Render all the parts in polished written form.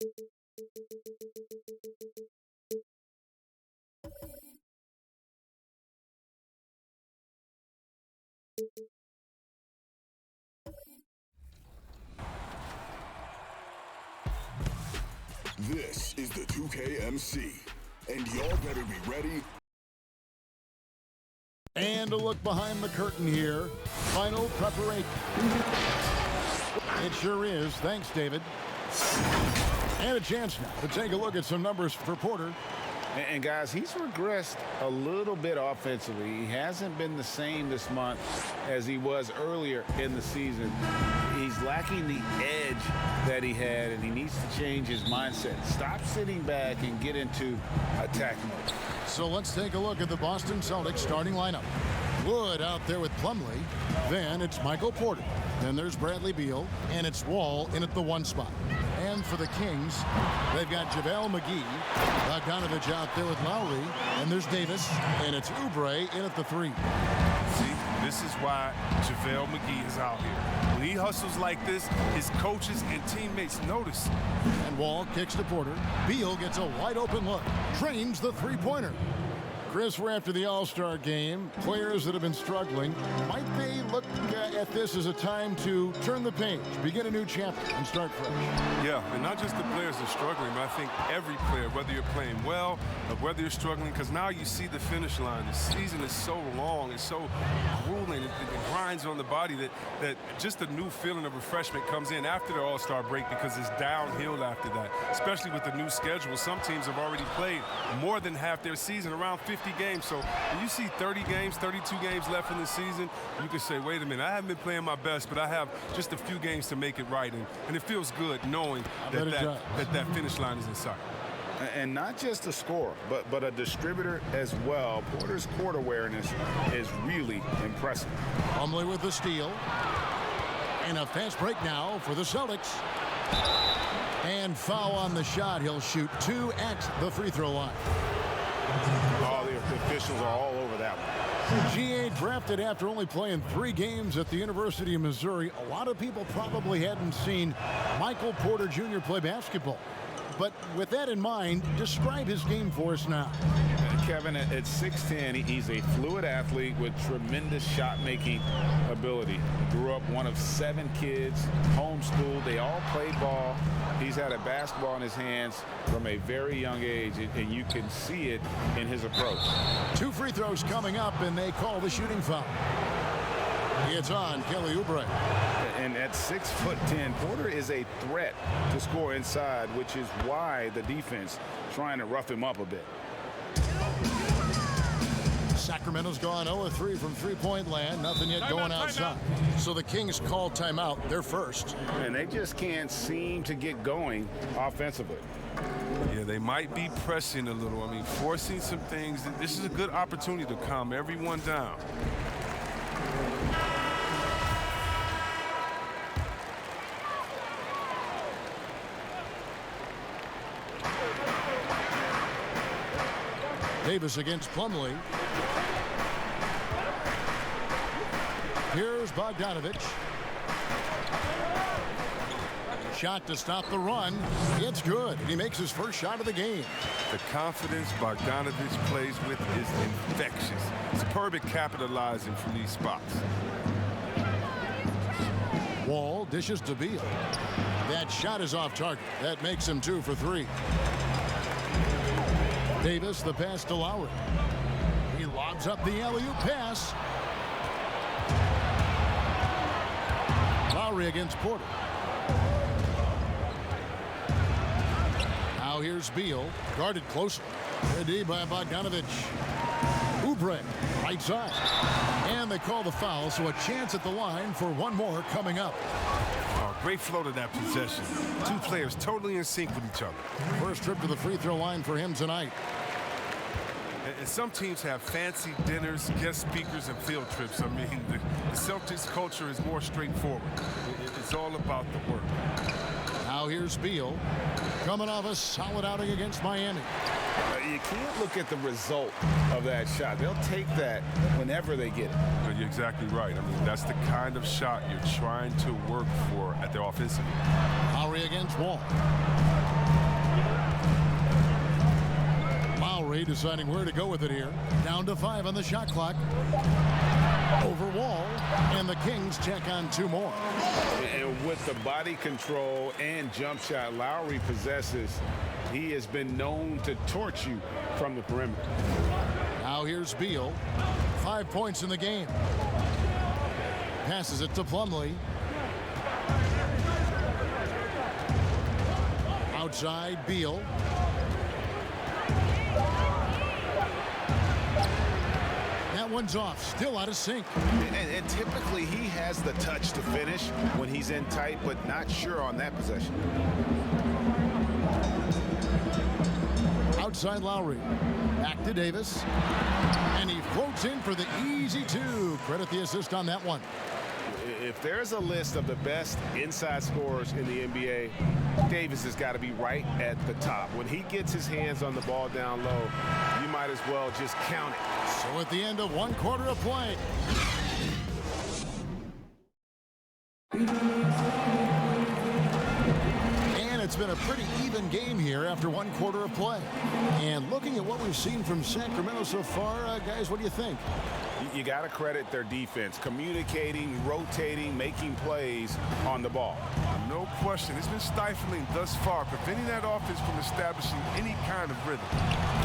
This is the 2KMC, and y'all better be ready. And a look behind the curtain here. Final preparation. It sure is. Thanks, David. And a chance now to take a look at some numbers for Porter. And guys, he's regressed a little bit offensively. He hasn't been the same this month as he was earlier in the season. He's lacking the edge that he had, and he needs to change his mindset. Stop sitting back and get into attack mode. So let's take a look at the Boston Celtics starting lineup. Wood out there with Plumlee. Then it's Michael Porter. Then there's Bradley Beal. And it's Wall in at the 1 spot. And for the Kings, they've got JaVale McGee. Bogdanovich out there with Lowry. And there's Davis. And it's Oubre in at the 3. See, this is why JaVale McGee is out here. When he hustles like this, his coaches and teammates notice. And Wall kicks to Porter. Beal gets a wide open look. Drains the three-pointer. Chris, we're after the All-Star game. Players that have been struggling, might they look at this as a time to turn the page, begin a new chapter, and start fresh? Yeah, and not just the players that are struggling, but I think every player, whether you're playing well or whether you're struggling, because now you see the finish line. The season is so long, it's so grueling, it grinds on the body that just a new feeling of refreshment comes in after the All-Star break because it's downhill after that, especially with the new schedule. Some teams have already played more than half their season, around 50 games. So when you see 30 games, 32 games left in the season, you can say, wait a minute, I haven't been playing my best, but I have just a few games to make it right. And it feels good knowing that finish line is in sight. And not just a scorer, but a distributor as well. Porter's court awareness is really impressive. Plumlee with the steal. And a fast break now for the Celtics. And foul on the shot. He'll shoot 2 at the free throw line. All the officials are all over that one. GA drafted after only playing 3 games at the University of Missouri. A lot of people probably hadn't seen Michael Porter Jr. play basketball. But with that in mind, describe his game for us now. Kevin, at 6'10", he's a fluid athlete with tremendous shot-making ability. Grew up one of 7 kids, homeschooled. They all played ball. He's had a basketball in his hands from a very young age, and you can see it in his approach. 2 free throws coming up, and they call the shooting foul. It's on Kelly Oubre. And at 6'10", Porter is a threat to score inside, which is why the defense trying to rough him up a bit. Sacramento's gone 0-3 from three-point land. Nothing yet going outside. So the Kings call timeout. They're first. And they just can't seem to get going offensively. Yeah, they might be pressing a little. I mean, forcing some things. This is a good opportunity to calm everyone down. Davis against Plumlee. Here's Bogdanovich. Shot to stop the run. It's good. He makes his first shot of the game. The confidence Bogdanovich plays with is infectious. Superb at capitalizing from these spots. Wall dishes to Beal. That shot is off target. That makes him 2 for 3. Davis, the pass to Lowry. He lobs up the alley-oop pass. Lowry against Porter. Now here's Beal, guarded closely. Ready by Bogdanovich. Oubre, right side. And they call the foul, so a chance at the line for one more coming up. Oh, great flow to that possession. 2 players totally in sync with each other. First trip to the free throw line for him tonight. And some teams have fancy dinners, guest speakers, and field trips. I mean, the Celtics culture is more straightforward. It's all about the work. Now Now here's Beal, coming off a solid outing against Miami. You can't look at the result of that shot. They'll take that whenever they get it. You're exactly right. I mean, that's the kind of shot you're trying to work for at their offensive. Lowry against Wall. Lowry deciding where to go with it here. Down to 5 on the shot clock. Over Wall, and the Kings check on 2 more. And with the body control and jump shot Lowry possesses, he has been known to torch you from the perimeter. Now here's Beal. 5 points in the game. Passes it to Plumlee. Outside, Beal. That one's off, still out of sync. And typically he has the touch to finish when he's in tight, but not sure on that possession. Outside Lowry. Back to Davis. And he floats in for the easy 2. Credit the assist on that one. If there's a list of the best inside scorers in the NBA, Davis has got to be right at the top. When he gets his hands on the ball down low, you might as well just count it. So at the end of 1 quarter of play. And it's been a pretty even game here after 1 quarter of play. And looking at what we've seen from Sacramento so far, guys, what do you think? You got to credit their defense, communicating, rotating, making plays on the ball. No question. It's been stifling thus far, preventing that offense from establishing any kind of rhythm.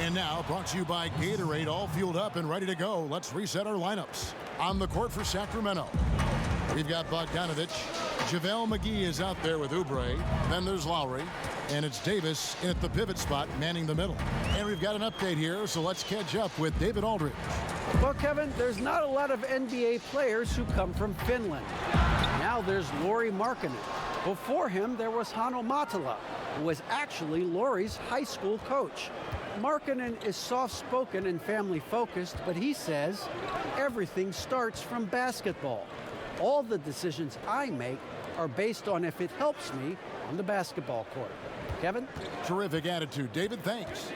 And now, brought to you by Gatorade, all fueled up and ready to go. Let's reset our lineups. On the court for Sacramento, we've got Bogdanovich. JaVale McGee is out there with Oubre. Then there's Lowry. And it's Davis in at the pivot spot, manning the middle. And we've got an update here, so let's catch up with David Aldridge. Well, Kevin, there's not a lot of NBA players who come from Finland. Now there's Lauri Markkanen. Before him, there was Hanno Matala, who was actually Lauri's high school coach. Markkanen is soft-spoken and family-focused, but he says everything starts from basketball. All the decisions I make are based on if it helps me on the basketball court. Kevin? Terrific attitude. David, thanks.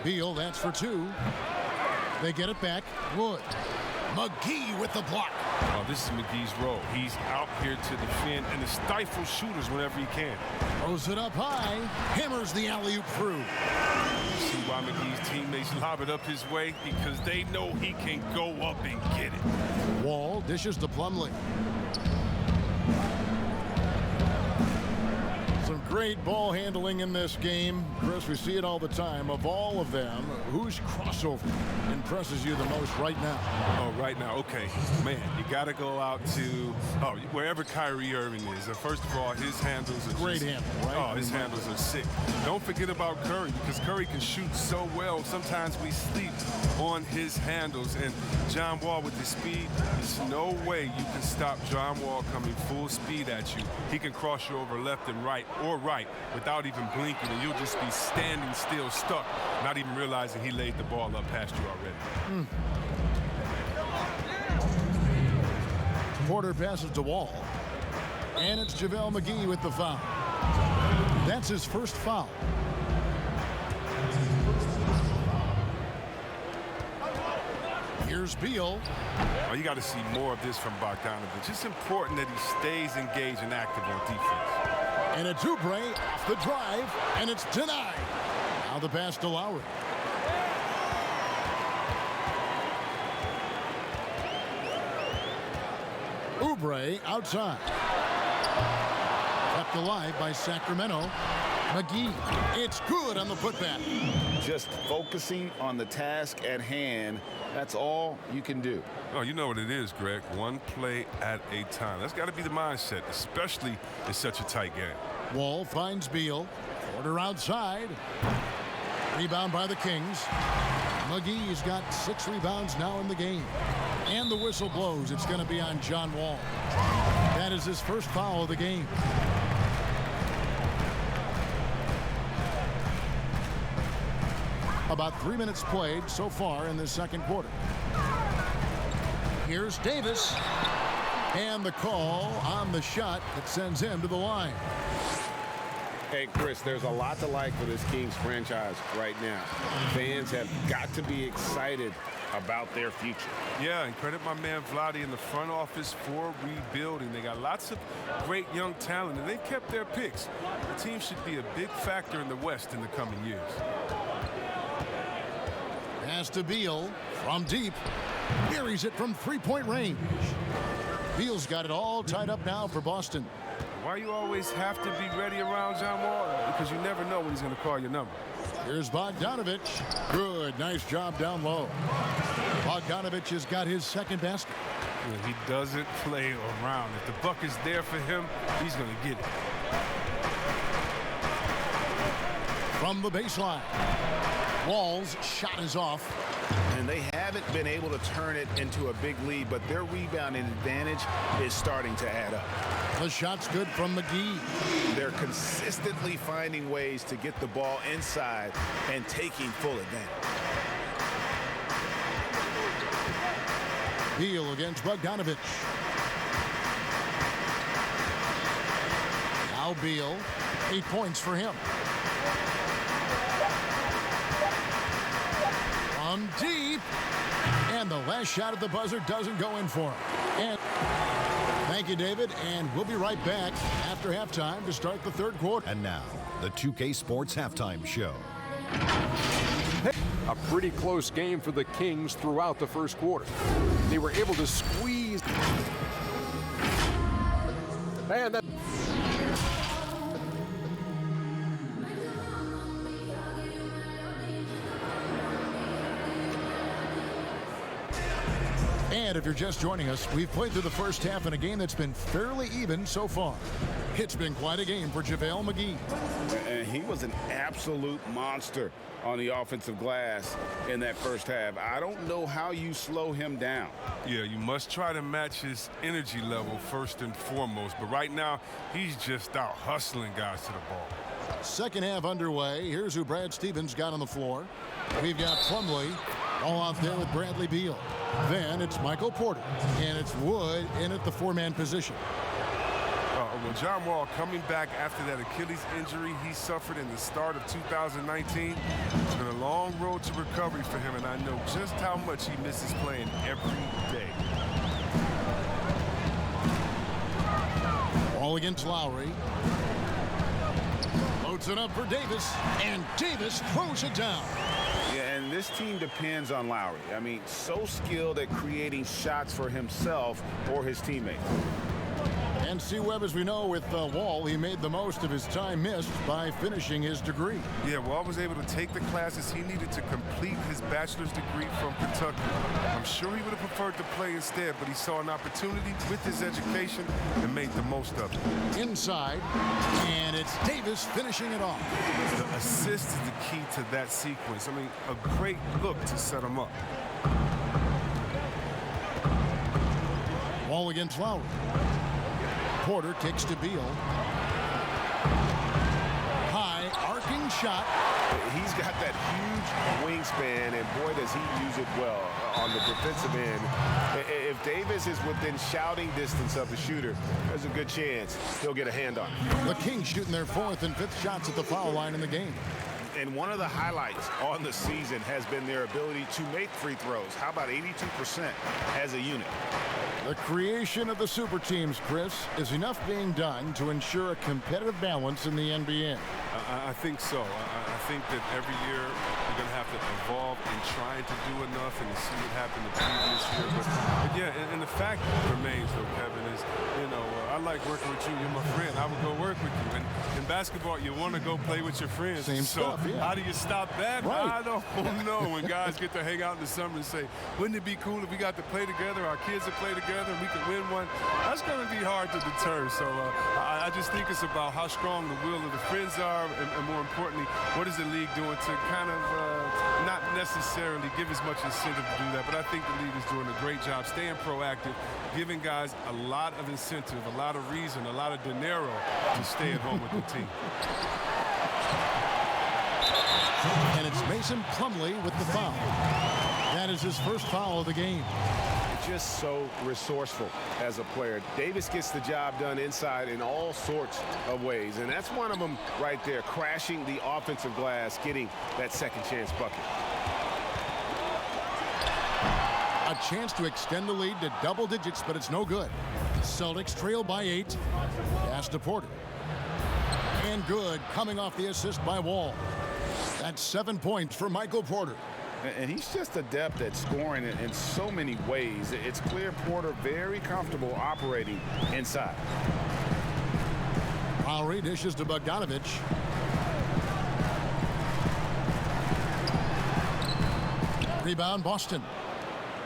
Beal, that's for 2. They get it back. Wood. McGee with the block. Oh, this is McGee's role. He's out here to defend and to stifle shooters whenever he can. Throws it up high. Hammers the alley-oop through. See why McGee's teammates lob it up his way? Because they know he can go up and get it. Wall dishes to Plumlee. Some great ball handling in this game. Chris, we see it all the time. Of all of them, whose crossover impresses you the most right now? Oh, right now, okay. Man, you got to go out to, wherever Kyrie Irving is. First of all, his handles are great handle, right? Oh, his handles are sick. Don't forget about Curry, because Curry can shoot so well. Sometimes we sleep on his handles. And John Wall with his speed, there's no way you can stop John Wall coming full speed at you. He can cross you over left and right or right without even blinking, and you'll just be standing still, stuck, not even realizing he laid the ball up past you already. Porter passes to Wall. And it's JaVale McGee with the foul. That's his first foul. Here's Beal. Oh, you got to see more of this from Bogdanovich. It's important that he stays engaged and active on defense. And it's Oubre off the drive, and it's denied. Now the pass to Lowry. Oubre outside. Kept alive by Sacramento. McGee, it's good on the putback. Just focusing on the task at hand, that's all you can do. Oh, you know what it is, Greg. One play at a time. That's got to be the mindset, especially in such a tight game. Wall finds Beal. Porter outside. Rebound by the Kings. McGee's got 6 rebounds now in the game. And the whistle blows. It's going to be on John Wall. That is his first foul of the game. About 3 minutes played so far in this second quarter. Here's Davis. And the call on the shot that sends him to the line. Hey, Chris, there's a lot to like for this Kings franchise right now. Fans have got to be excited about their future. Yeah, and credit my man Vlade in the front office for rebuilding. They got lots of great young talent, and they kept their picks. The team should be a big factor in the West in the coming years. Pass to Beal from deep. Buries it from three-point range. Beal's got it all tied up now for Boston. Why you always have to be ready around John Wall? Because you never know when he's going to call your number. Here's Bogdanovich. Good, nice job down low. Bogdanovich has got his second basket. Yeah, he doesn't play around. If the buck is there for him, he's going to get it. From the baseline. Wall's shot is off. And they haven't been able to turn it into a big lead, but their rebounding advantage is starting to add up. The shot's good from McGee. They're consistently finding ways to get the ball inside and taking full advantage. Beal against Bogdanovich. Now Beal, 8 points for him. From deep, and the last shot at the buzzer doesn't go in for him. And thank you, David, and we'll be right back after halftime to start the third quarter. And now, the 2K Sports Halftime Show. A pretty close game for the Kings throughout the first quarter. They were able to squeeze. And that. And if you're just joining us, we've played through the first half in a game that's been fairly even so far. It's been quite a game for JaVale McGee. And he was an absolute monster on the offensive glass in that first half. I don't know how you slow him down. Yeah, you must try to match his energy level first and foremost. But right now, he's just out hustling guys to the ball. Second half underway. Here's who Brad Stevens got on the floor. We've got Plumlee all out there with Bradley Beal. Then it's Michael Porter, and it's Wood in at the four-man position. Well, John Wall coming back after that Achilles injury he suffered in the start of 2019. It's been a long road to recovery for him, and I know just how much he misses playing every day. Ball against Lowry. Loads it up for Davis, and Davis throws it down. Yeah, and this team depends on Lowry. I mean, so skilled at creating shots for himself or his teammates. And C. Webb, as we know, with Wall, he made the most of his time missed by finishing his degree. Yeah, Wall was able to take the classes he needed to complete his bachelor's degree from Kentucky. I'm sure he would have preferred to play instead, but he saw an opportunity with his education and made the most of it. Inside, and it's Davis finishing it off. The assist is the key to that sequence. I mean, a great look to set him up. Wall against Lowry. Porter kicks to Beal. High, arcing shot. He's got that huge wingspan, and boy, does he use it well on the defensive end. If Davis is within shouting distance of the shooter, there's a good chance he'll get a hand on it. The Kings shooting their fourth and fifth shots at the foul line in the game. And one of the highlights on the season has been their ability to make free throws. How about 82% as a unit? The creation of the super teams, Chris, is enough being done to ensure a competitive balance in the NBA. I think so. I think that every year we're going to have to evolve in trying to do enough and to see what happened the previous year. But yeah, and the fact remains, though, Kevin, is, you know, I like working with you. You're my friend. I would go work with you. And in basketball, you want to go play with your friends. Same stuff, yeah. How do you stop that? Right. I don't know. When guys get to hang out in the summer and say, wouldn't it be cool if we got to play together, our kids would play together, and we could win one? That's going to be hard to deter. So I just think it's about how strong the will of the friends are, and more importantly, what is the league doing to kind of not necessarily give as much incentive to do that, but I think the league is doing a great job staying proactive, giving guys a lot of incentive, a lot of reason, a lot of dinero to stay at home with the team. And it's Mason Plumlee with the foul. That is his first foul of the game. just so resourceful as a player. Davis gets the job done inside in all sorts of ways, and that's one of them right there, crashing the offensive glass, getting that second chance bucket. A chance to extend the lead to double digits, but it's no good. Celtics trail by 8. Pass to Porter. And good, coming off the assist by Wall. That's 7 points for Michael Porter. And he's just adept at scoring in so many ways. It's clear Porter very comfortable operating inside. Lowry dishes to Bogdanovich. Rebound, Boston.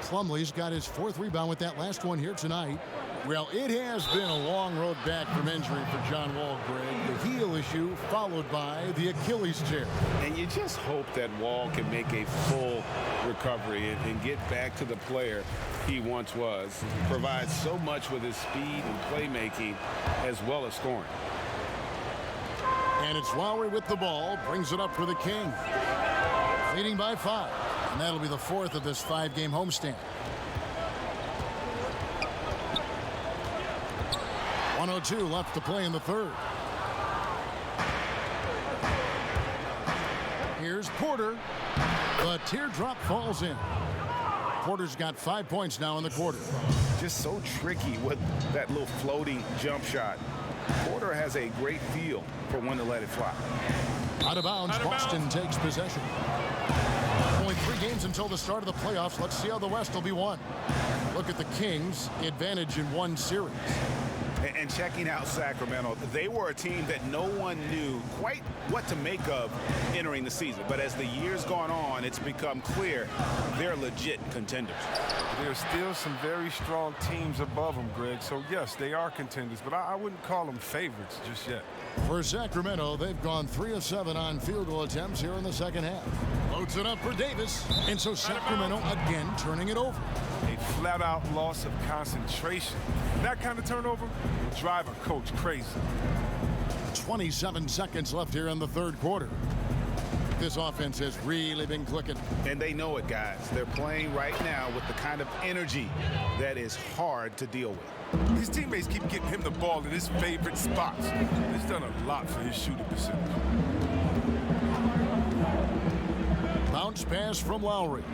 Plumlee's got his 4th rebound with that last one here tonight. Well, it has been a long road back from injury for John Wall, Greg. The heel issue followed by the Achilles tear. And you just hope that Wall can make a full recovery and get back to the player he once was. Provides so much with his speed and playmaking as well as scoring. And it's Lowry with the ball, brings it up for the King. Leading by 5. And that'll be the 4th of this 5-game homestand. 1:02 left to play in the 3rd. Here's Porter. The teardrop falls in. Porter's got 5 points now in the quarter. Just so tricky with that little floating jump shot. Porter has a great feel for when to let it fly. Out of bounds, Boston takes possession. Only 3 games until the start of the playoffs. Let's see how the West will be won. Look at the Kings' advantage in 1 series. And checking out Sacramento, they were a team that no one knew quite what to make of entering the season. But as the years gone on, it's become clear they're legit contenders. There's still some very strong teams above them, Greg. So, yes, they are contenders, but I wouldn't call them favorites just yet. For Sacramento, they've gone 3 of 7 on field goal attempts here in the second half. Loads it up for Davis. And so Sacramento again turning it over. A flat-out loss of concentration. That kind of turnover will drive a coach crazy. 27 seconds left here in the 3rd quarter. This offense has really been clicking. And they know it, guys. They're playing right now with the kind of energy that is hard to deal with. His teammates keep getting him the ball in his favorite spots. He's done a lot for his shooting percentage. Bounce pass from Lowry.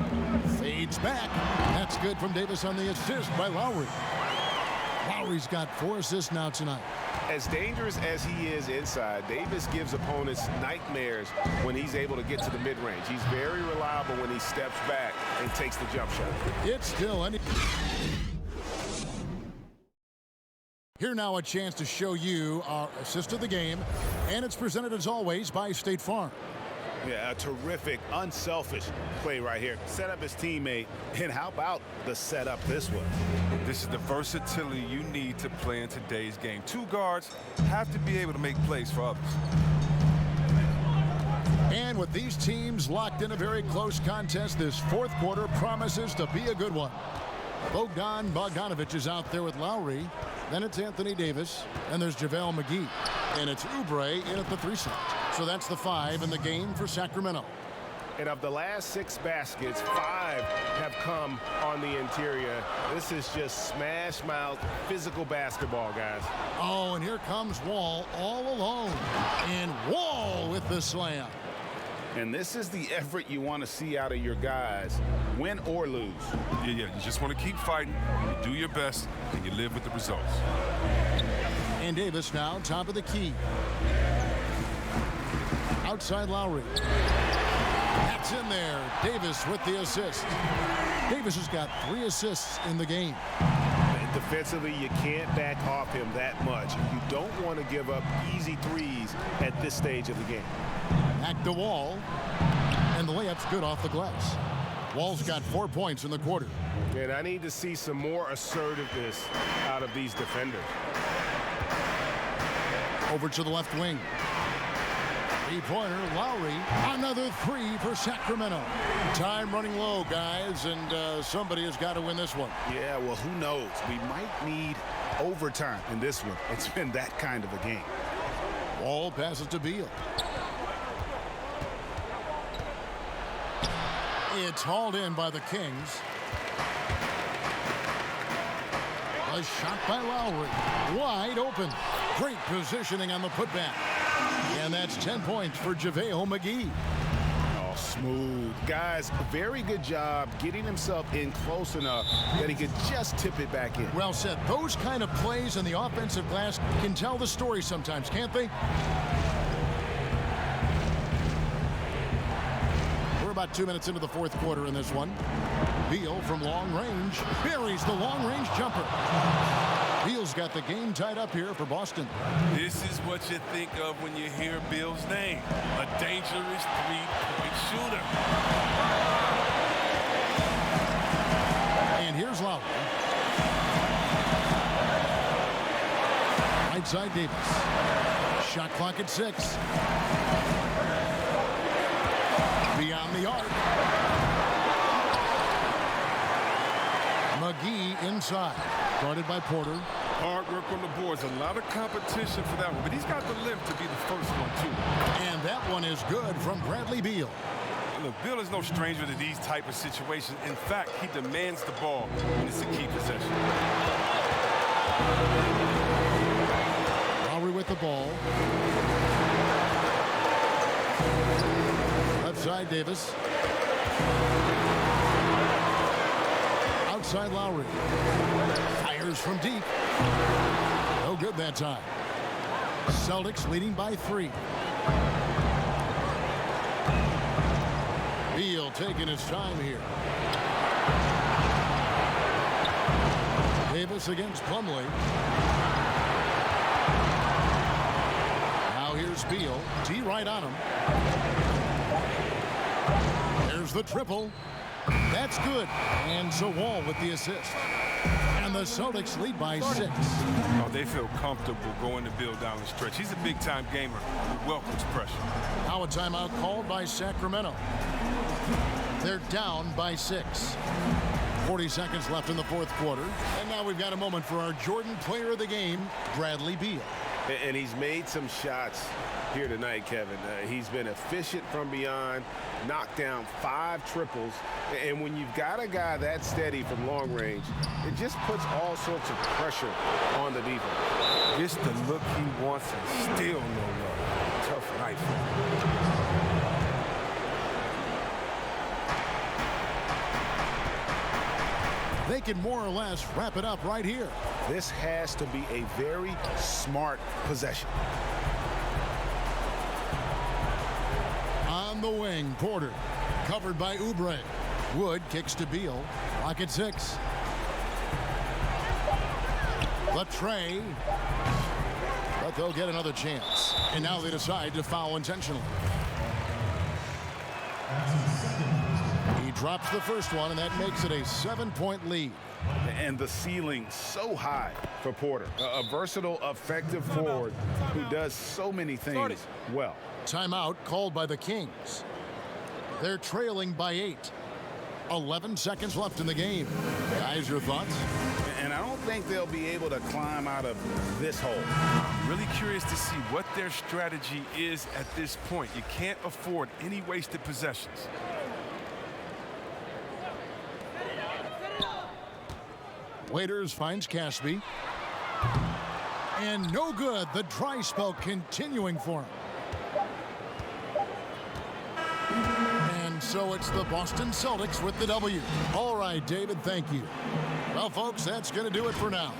Fades back. That's good from Davis on the assist by Lowry. Lowry's got 4 assists now tonight. As dangerous as he is inside, Davis gives opponents nightmares when he's able to get to the mid-range. He's very reliable when he steps back and takes the jump shot. It's still any. Here now a chance to show you our assist of the game, and it's presented as always by State Farm. Yeah, a terrific, unselfish play right here. Set up his teammate, and how about the setup this one? This is the versatility you need to play in today's game. 2 guards have to be able to make plays for others. And with these teams locked in a very close contest, this 4th quarter promises to be a good one. Bogdanovich is out there with Lowry. Then it's Anthony Davis, and there's JaVale McGee. And it's Oubre in at the 3 slot. So that's the 5 in the game for Sacramento. And of the last 6 baskets, 5 have come on the interior. This is just smash-mouth physical basketball, guys. Oh, and here comes Wall all alone. And Wall with the slam. And this is the effort you want to see out of your guys, win or lose. Yeah, you just want to keep fighting, you do your best, and you live with the results. And Davis now top of the key. Outside Lowry. That's in there. Davis with the assist. Davis has got 3 assists in the game. Defensively, you can't back off him that much. You don't want to give up easy threes at this stage of the game. Back to Wall. And the layup's good off the glass. Wall's got 4 points in the quarter. And I need to see some more assertiveness out of these defenders. Over to the left wing. 3-pointer, Lowry. Another 3 for Sacramento. Time running low, guys, and somebody has got to win this one. Yeah, well, who knows? We might need overtime in this one. It's been that kind of a game. Wall passes to Beal. It's hauled in by the Kings. A shot by Lowry. Wide open. Great positioning on the putback. And that's 10 points for JaVale McGee. Oh, smooth. Guys, very good job getting himself in close enough that he could just tip it back in. Well said. Those kind of plays in the offensive glass can tell the story sometimes, can't they? We're about 2 minutes into the fourth quarter in this one. Beal from long range buries the long-range jumper. Beal's got the game tied up here for Boston. This is what you think of when you hear Beal's name. A dangerous three-point shooter. And here's Lowry. Right side Davis. Shot clock at 6. Beyond the arc. McGee inside. Guarded by Porter. Hard work on the boards. A lot of competition for that one, but he's got the lift to be the first one, too. And that one is good from Bradley Beal. Look, Beal is no stranger to these type of situations. In fact, he demands the ball when it's a key possession. Lowry with the ball. Left side Davis. Outside Lowry. Fires from deep. No good that time. Celtics leading by 3. Beal taking his time here. Davis against Plumlee. Now here's Beal. T right on him. There's the triple. That's good. And so Wall with the assist. And the Celtics lead by 6. Oh, they feel comfortable going to Beal down the stretch. He's a big-time gamer who welcomes pressure. Now a timeout called by Sacramento. They're down by 6. 40 seconds left in the fourth quarter. And now we've got a moment for our Jordan player of the game, Bradley Beal. And he's made some shots here tonight, Kevin. He's been efficient from beyond, knocked down 5 triples. And when you've got a guy that steady from long range, it just puts all sorts of pressure on the defense. It's the look he wants and still no love. Tough night for him. They can more or less wrap it up right here. This has to be a very smart possession. On the wing, Porter. Covered by Oubre. Wood kicks to Beal. Clock at 6. Latrey. But they'll get another chance. And now they decide to foul intentionally. He drops the first one, and that makes it a 7-point lead. And the ceiling so high for Porter. A versatile, effective forward who does so many things well. Timeout called by the Kings. They're trailing by 8. 11 seconds left in the game. Guys, your thoughts? And I don't think they'll be able to climb out of this hole. I'm really curious to see what their strategy is at this point. You can't afford any wasted possessions. Waiters finds Caspi. And no good. The dry spell continuing for him. And so it's the Boston Celtics with the W. All right, David, thank you. Well, folks, that's going to do it for now.